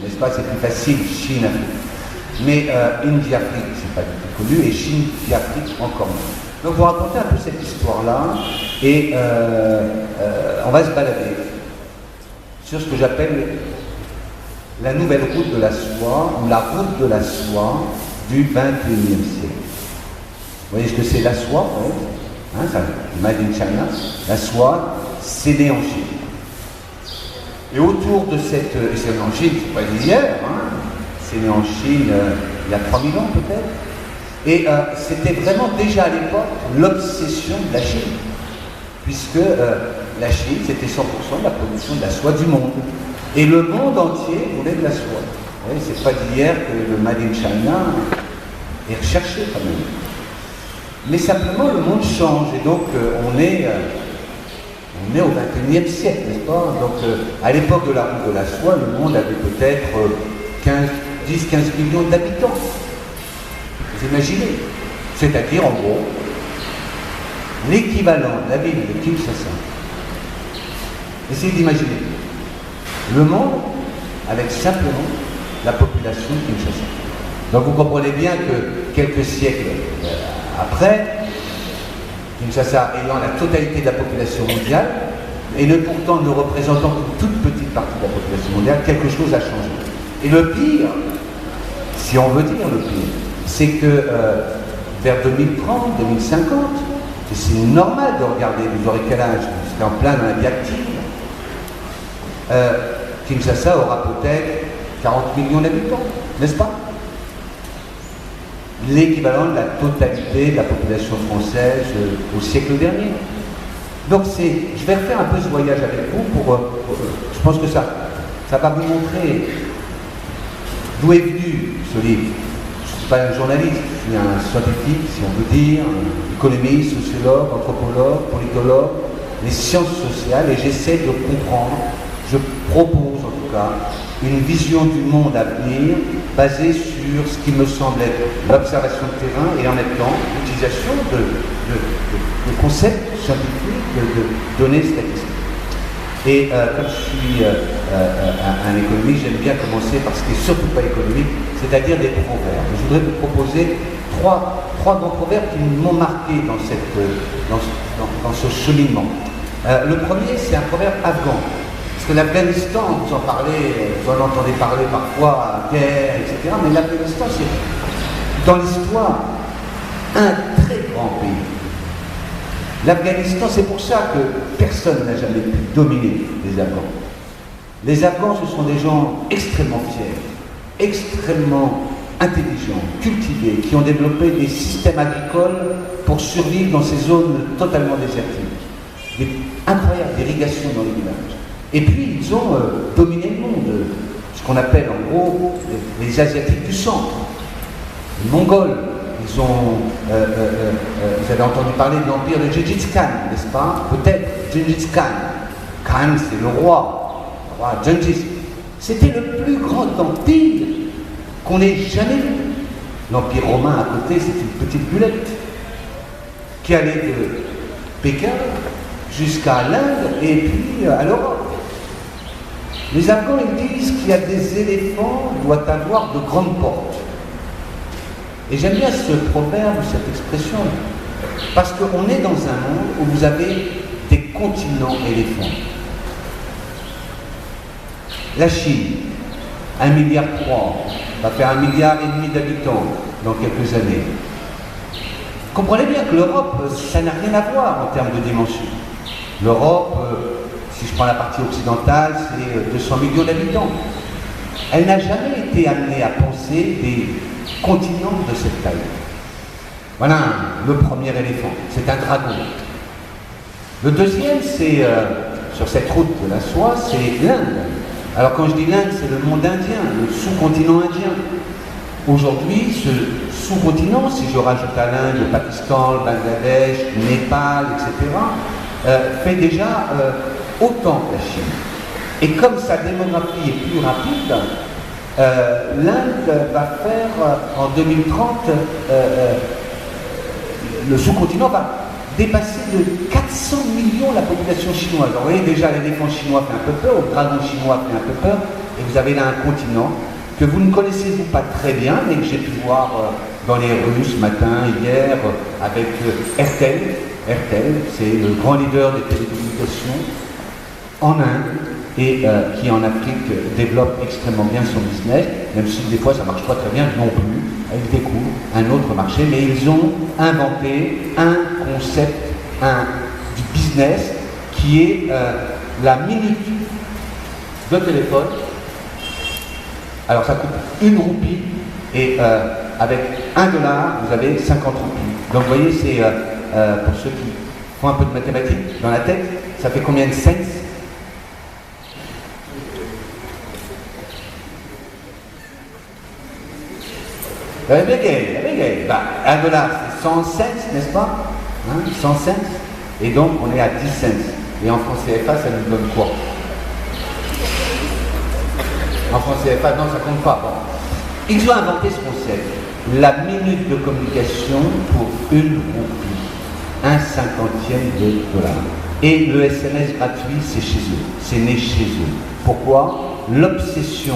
n'est-ce pas? C'est plus facile, Chine-Afrique. Mais Indie-Afrique, c'est pas du tout connu, et Chine-Afrique encore moins. Donc, vous racontez un peu cette histoire-là, et on va se balader sur ce que j'appelle la nouvelle route de la soie, ou la route de la soie du XXIe siècle. Vous voyez ce que c'est la soie, hein, ça, Made in China. La soie, c'est né en Chine. Et autour de cette... Et c'est né en Chine, c'est pas d'hier, hein, c'est né en Chine il y a 3000 ans peut-être. Et c'était vraiment déjà à l'époque l'obsession de la Chine. Puisque la Chine, c'était 100% de la production de la soie du monde. Et le monde entier voulait de la soie. Vous voyez, c'est pas d'hier que le Made in China est recherché quand même. Mais simplement, le monde change. Et donc, on est au XXIe siècle, n'est-ce pas? Donc, à l'époque de la route de la soie, le monde avait peut-être 10-15 millions d'habitants. Vous imaginez? C'est-à-dire, en gros, l'équivalent de la ville de Kinshasa. Essayez d'imaginer. Le monde avec simplement la population de Kinshasa. Donc vous comprenez bien que quelques siècles après, Kinshasa ayant la totalité de la population mondiale, et pourtant ne représentant qu'une toute petite partie de la population mondiale, quelque chose a changé. Et le pire, si on veut dire le pire, c'est que vers 2030, 2050, c'est normal de regarder, vous aurez quel âge? Vous serez en plein dans la vie active. Kinshasa aura peut-être 40 millions d'habitants, n'est-ce pas? L'équivalent de la totalité de la population française au siècle dernier. Donc je vais refaire un peu ce voyage avec vous je pense que ça va vous montrer d'où est venu ce livre. Je ne suis pas un journaliste, je suis un scientifique, si on veut dire, économiste, sociologue, anthropologue, politologue, les sciences sociales, et j'essaie de comprendre. Je propose en tout cas une vision du monde à venir basée sur ce qui me semble être l'observation de terrain et en même temps l'utilisation de concepts scientifiques, de données statistiques. Et comme je suis un économiste, j'aime bien commencer par ce qui n'est surtout pas économique, c'est-à-dire des proverbes. Je voudrais vous proposer trois grands proverbes qui m'ont marqué dans ce cheminement. Le premier, c'est un proverbe afghan. Parce que l'Afghanistan, vous en parlez, vous en entendez parler parfois, guerre, etc. Mais l'Afghanistan, c'est dans l'histoire un très grand pays. L'Afghanistan, c'est pour ça que personne n'a jamais pu dominer les Afghans. Les Afghans, ce sont des gens extrêmement fiers, extrêmement intelligents, cultivés, qui ont développé des systèmes agricoles pour survivre dans ces zones totalement désertiques. Incroyables irrigations dans les villages. Et puis, ils ont dominé le monde, ce qu'on appelle en gros les Asiatiques du centre, les Mongols. Ils avez entendu parler de l'empire de Gengis Khan, n'est-ce pas? Peut-être Gengis Khan. Khan, c'est le roi Gengis. C'était le plus grand empire qu'on ait jamais vu. L'empire romain à côté, c'est une petite bulette qui allait de Pékin jusqu'à l'Inde et puis à l'Europe. Les Afghans, ils disent qu'il y a des éléphants, doit avoir de grandes portes. Et j'aime bien ce proverbe, cette expression, parce qu'on est dans un monde où vous avez des continents éléphants. La Chine, 1,3 milliard, va faire 1,5 milliard d'habitants dans quelques années. Comprenez bien que l'Europe, ça n'a rien à voir en termes de dimension. L'Europe, si je prends la partie occidentale, c'est 200 millions d'habitants. Elle n'a jamais été amenée à penser des continents de cette taille. Voilà le premier éléphant, c'est un dragon. Le deuxième, c'est, sur cette route de la soie, c'est l'Inde. Alors quand je dis l'Inde, c'est le monde indien, le sous-continent indien. Aujourd'hui, ce sous-continent, si je rajoute à l'Inde, le Pakistan, le Bangladesh, le Népal, etc., fait déjà autant que la Chine. Et comme sa démographie est plus rapide, l'Inde va faire en 2030, le sous-continent va dépasser de 400 millions la population chinoise. Alors, vous voyez déjà, l'éléphant chinois fait un peu peur, le dragon chinois fait un peu peur. et vous avez là un continent que vous ne connaissez pas très bien, mais que j'ai pu voir dans les rues ce matin, hier, avec RTL. RTL, c'est le grand leader des télécommunications en Inde et qui en Afrique développe extrêmement bien son business, même si des fois ça ne marche pas très bien non plus. Ils découvrent un autre marché, mais ils ont inventé un concept du business qui est la minute de téléphone. Alors ça coûte 1 roupie et avec $1, vous avez 50 roupies. Donc vous voyez, c'est pour ceux qui font un peu de mathématiques dans la tête, ça fait combien de cents? Bégaye. Bah, $1 c'est 100 cents, n'est-ce pas, hein, 100 cents. Et donc on est à 10 cents. Et en francs CFA, ça nous donne quoi? En francs CFA, non, ça compte pas. Bon. Ils ont inventé ce concept. La minute de communication pour 1 roupie, 1/50 de $. Et le SMS gratuit, c'est chez eux. C'est né chez eux. Pourquoi? L'obsession,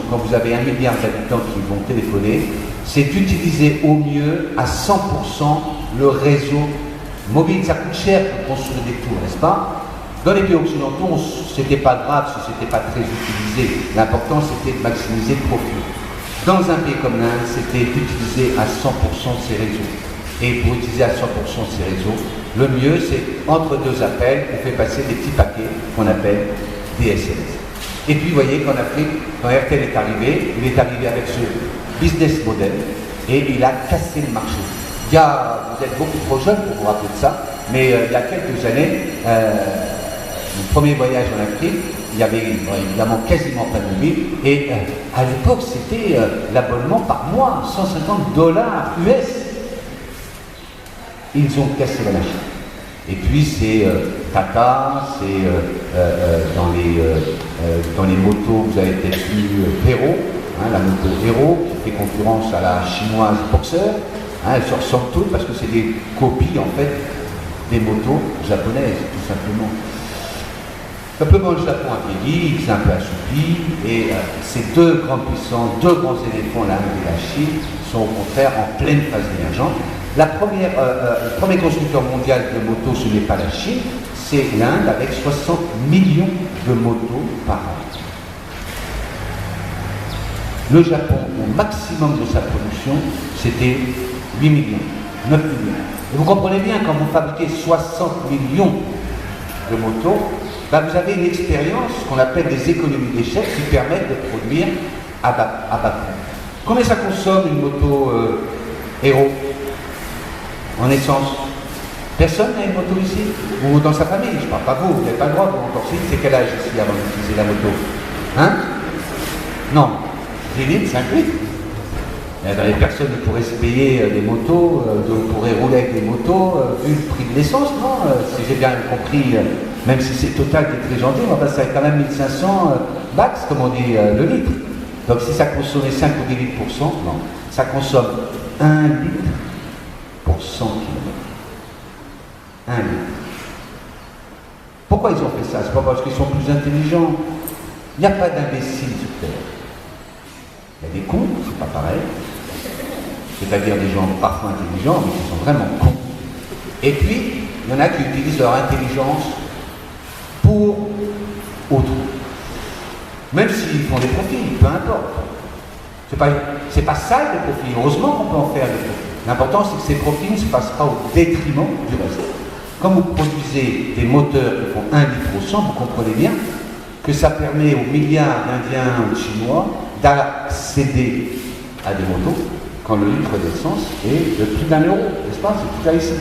quand vous avez 1 milliard d'habitants qui vont téléphoner, c'est d'utiliser au mieux à 100% le réseau mobile. Ça coûte cher pour construire des tours, n'est-ce pas? Dans les pays occidentaux, c'était pas grave si c'était pas très utilisé. L'important, c'était de maximiser le profit. Dans un pays comme l'Inde, c'était d'utiliser à 100% ces réseaux. Et pour utiliser à 100% ces réseaux, le mieux, c'est entre 2 appels, on fait passer des petits paquets qu'on appelle des SMS. Et puis, vous voyez qu'en Afrique, quand RTL est arrivé, il est arrivé avec ce business model et il a cassé le marché. Vous êtes beaucoup trop jeune pour vous rappeler de ça, mais il y a quelques années, mon premier voyage en Afrique, il y avait évidemment quasiment pas de mobile, et à l'époque, c'était l'abonnement par mois, $150 US. Ils ont cassé la machine. Et puis c'est Tata, c'est dans les motos, vous avez peut-être vu Hero, hein, la moto Hero, qui fait concurrence à la chinoise Boxer. Hein, elles se ressemblent toutes parce que c'est des copies en fait des motos japonaises, tout simplement. Simplement, le Japon a vieilli, il s'est un peu assoupi, et ces deux grandes puissances, deux grands éléphants, l'Inde et la Chine, sont au contraire en pleine phase émergente. Le premier constructeur mondial de motos, ce n'est pas la Chine, c'est l'Inde avec 60 millions de motos par an. Le Japon, au maximum de sa production, c'était 8 millions, 9 millions. Et vous comprenez bien, quand vous fabriquez 60 millions de motos, ben vous avez une expérience qu'on appelle des économies d'échelle qui permettent de produire à bas coût. Combien ça consomme une moto Hero en essence? Personne n'a une moto ici? Ou dans sa famille? Je ne parle pas vous, vous n'avez pas le droit, vous encore si. C'est quel âge ici avant d'utiliser la moto? Hein? Non. 10 litres, 5 litres. Les personnes qui pourraient se payer des motos, pourraient rouler avec des motos, vu le prix de l'essence, non? Si j'ai bien compris, même si c'est Total qui est très gentil, ça fait quand même 1500 bahts, comme on dit, le litre. Donc si ça consommait 5 ou 10 litres pour 100, non. Ça consomme 1 litre pour 100 km. 1 litre. Pourquoi ils ont fait ça? C'est pas parce qu'ils sont plus intelligents. Il n'y a pas d'imbéciles sur Terre. Il y a des cons, c'est pas pareil. C'est-à-dire des gens parfois intelligents, mais qui sont vraiment cons. Et puis, il y en a qui utilisent leur intelligence pour autrui. Même s'ils font des profits, peu importe. C'est pas ça les profits. Heureusement qu'on peut en faire des profits. L'important, c'est que ces profits ne se passent pas au détriment du reste. Quand vous produisez des moteurs qui font 1 litre au 100, vous comprenez bien que ça permet aux milliards d'Indiens ou de Chinois d'accéder à des motos quand le litre d'essence est de plus d'1 euro, n'est-ce pas? C'est tout à ici.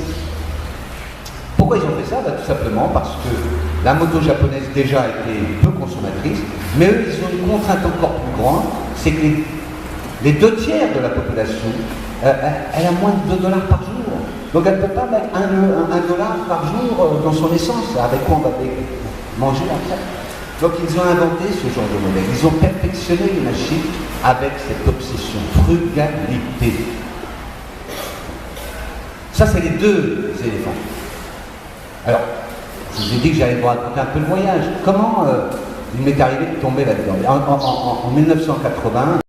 Pourquoi ils ont fait ça? Tout simplement parce que la moto japonaise déjà était peu consommatrice, mais eux, ils ont une contrainte encore plus grande, c'est que les 2 tiers de la population, elle a moins de $2 par jour. Donc elle ne peut pas mettre $1 par jour dans son essence. Avec quoi on va manger après? Donc ils ont inventé ce genre de modèle. Ils ont perfectionné les machines avec cette obsession, frugalité. Ça, c'est les 2 éléphants. Alors, je vous ai dit que j'allais vous raconter un peu le voyage. Comment il m'est arrivé de tomber là-dedans. En 1980,